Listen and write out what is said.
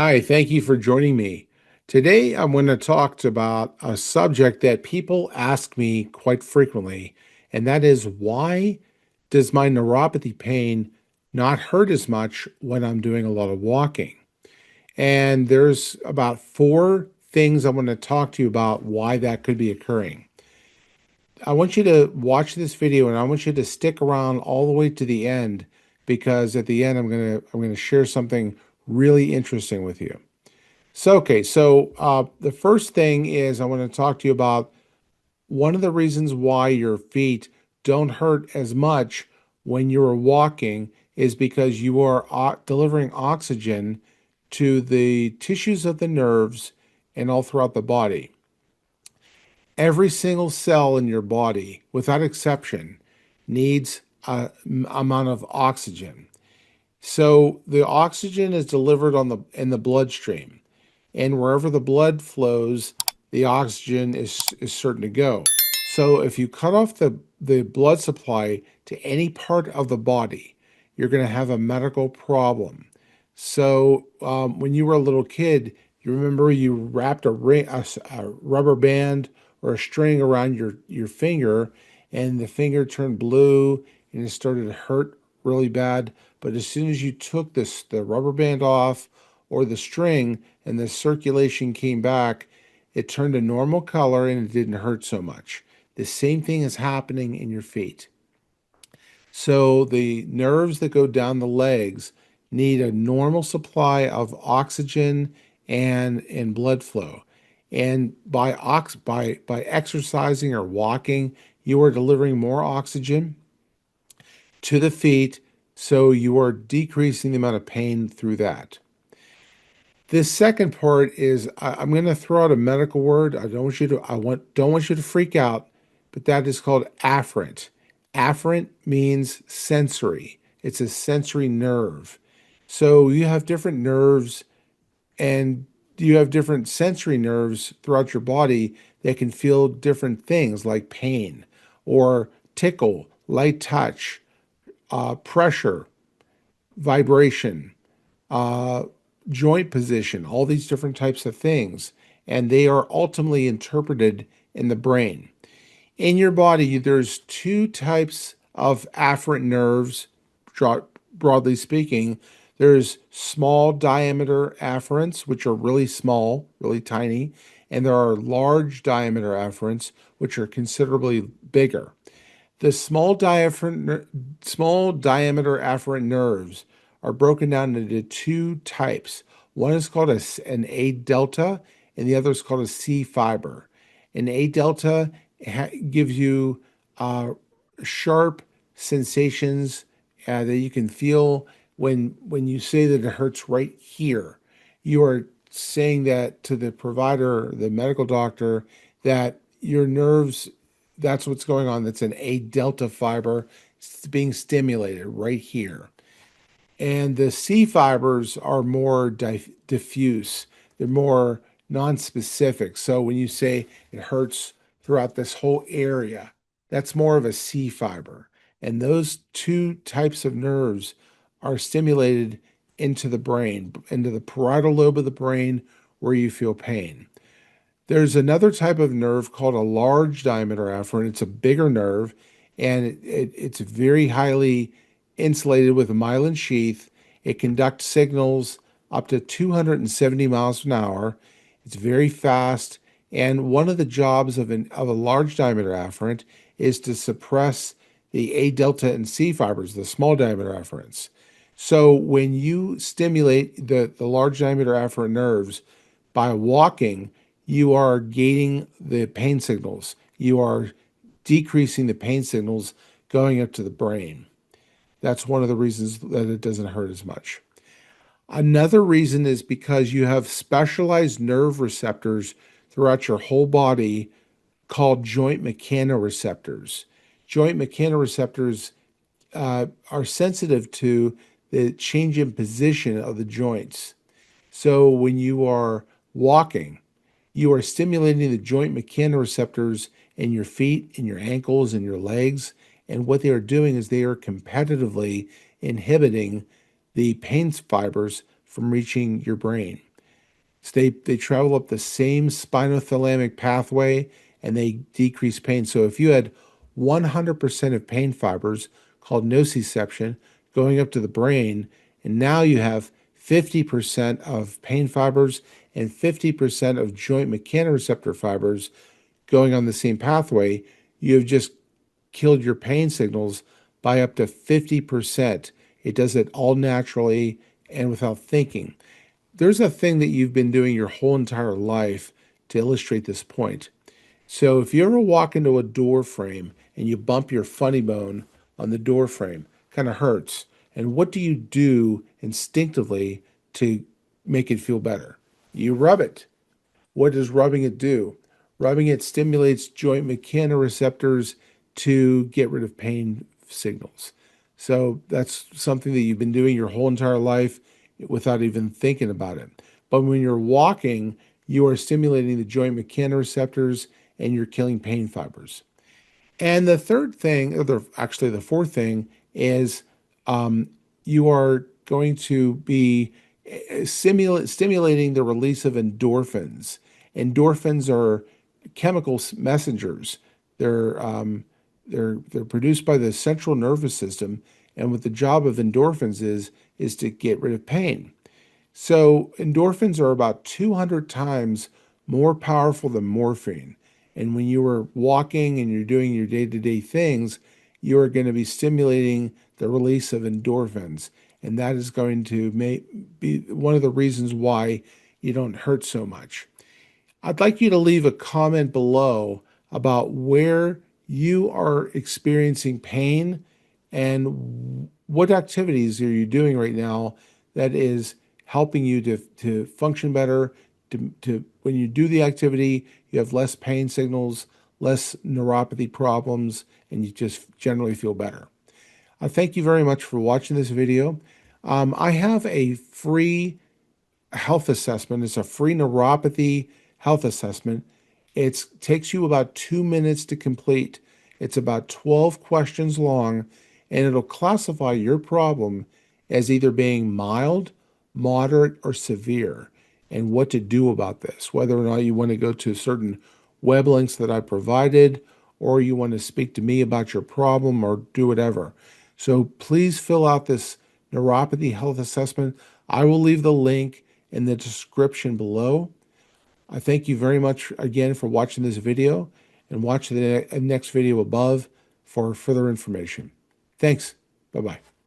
Hi, thank you for joining me. Today, I'm going to talk about a subject that people ask me quite frequently, and that is why does my neuropathy pain not hurt as much when I'm doing a lot of walking? And there's about four things I want to talk to you about why that could be occurring. I want you to watch this video and I want you to stick around all the way to the end because at the end I'm going to share something really interesting with you. So the first thing is I want to talk to you about one of the reasons why your feet don't hurt as much when you're walking is because you are delivering oxygen to the tissues of the nerves and all throughout the body. Every single cell in your body, without exception, needs a amount of oxygen. So the oxygen is delivered in the bloodstream. And wherever the blood flows, the oxygen is certain to go. So if you cut off the blood supply to any part of the body, you're going to have a medical problem. So when you were a little kid, you remember you wrapped a rubber band or a string around your finger, and the finger turned blue and it started to hurt really bad. But as soon as you took the rubber band off or the string and the circulation came back, it turned a normal color and it didn't hurt so much. The same thing is happening in your feet. So the nerves that go down the legs need a normal supply of oxygen and blood flow. And by exercising or walking, you are delivering more oxygen to the feet, so you are decreasing the amount of pain through that. This second part is I'm going to throw out a medical word. Don't want you to freak out, but that is called afferent. Afferent means sensory. It's a sensory nerve. So you have different nerves and you have different sensory nerves throughout your body that can feel different things like pain or tickle, light touch, pressure, vibration, uh, joint position, all these different types of things. And they are ultimately interpreted in the brain. In your body, there's two types of afferent nerves, broadly speaking. There's small diameter afferents, which are really small, really tiny, and there are large diameter afferents, which are considerably bigger. The small diameter afferent nerves are broken down into two types. One is called an A delta, and the other is called a C fiber. An A delta gives you uh, sharp sensations that you can feel when you say that it hurts right here. You are saying that to the provider, the medical doctor, that your nerves, that's what's going on. That's an A delta fiber being stimulated right here. And the C fibers are more diffuse, they're more non-specific. So when you say it hurts throughout this whole area, that's more of a C fiber. And those two types of nerves are stimulated into the brain, into the parietal lobe of the brain where you feel pain. There's another type of nerve called a large diameter afferent. It's a bigger nerve, and it's very highly insulated with a myelin sheath. It conducts signals up to 270 miles an hour. It's very fast, and one of the jobs of a large diameter afferent is to suppress the A delta and C fibers, the small diameter afferents. So when you stimulate the large diameter afferent nerves by walking, you are gaining the pain signals. You are decreasing the pain signals going up to the brain. That's one of the reasons that it doesn't hurt as much. Another reason is because you have specialized nerve receptors throughout your whole body called joint mechanoreceptors. Joint mechanoreceptors are sensitive to the change in position of the joints. So when you are walking, you are stimulating the joint mechanoreceptors in your feet, in your ankles, and your legs. And what they are doing is they are competitively inhibiting the pain fibers from reaching your brain. So they travel up the same spinothalamic pathway and they decrease pain. So if you had 100% of pain fibers called nociception going up to the brain, and now you have 50% of pain fibers and 50% of joint mechanoreceptor fibers going on the same pathway, you have just killed your pain signals by up to 50%. It does it all naturally and without thinking. There's a thing that you've been doing your whole entire life to illustrate this point. So if you ever walk into a door frame and you bump your funny bone on the door frame, kind of hurts. And what do you do instinctively to make it feel better? You rub it. What does rubbing it do? Rubbing it stimulates joint mechanoreceptors to get rid of pain signals. So that's something that you've been doing your whole entire life without even thinking about it. But when you're walking, you are stimulating the joint mechanoreceptors and you're killing pain fibers. And the third thing, actually the fourth thing, is you are going to be stimulating the release of endorphins. Endorphins are chemical messengers. They're they're produced by the central nervous system, and what the job of endorphins is to get rid of pain. So endorphins are about 200 times more powerful than morphine. And when you are walking and you're doing your day-to-day things, you are going to be stimulating the release of endorphins. And that is going to be one of the reasons why you don't hurt so much. I'd like you to leave a comment below about where you are experiencing pain and what activities are you doing right now that is helping you to function better. To when you do the activity, you have less pain signals, less neuropathy problems, and you just generally feel better. I thank you very much for watching this video. I have a free health assessment. It's a free neuropathy health assessment. It takes you about 2 minutes to complete. It's about 12 questions long, and it'll classify your problem as either being mild, moderate, or severe, and what to do about this, whether or not you want to go to certain web links that I provided, or you want to speak to me about your problem or do whatever. So please fill out this neuropathy health assessment. I will leave the link in the description below. I thank you very much again for watching this video, and watch the next video above for further information. Thanks. Bye-bye.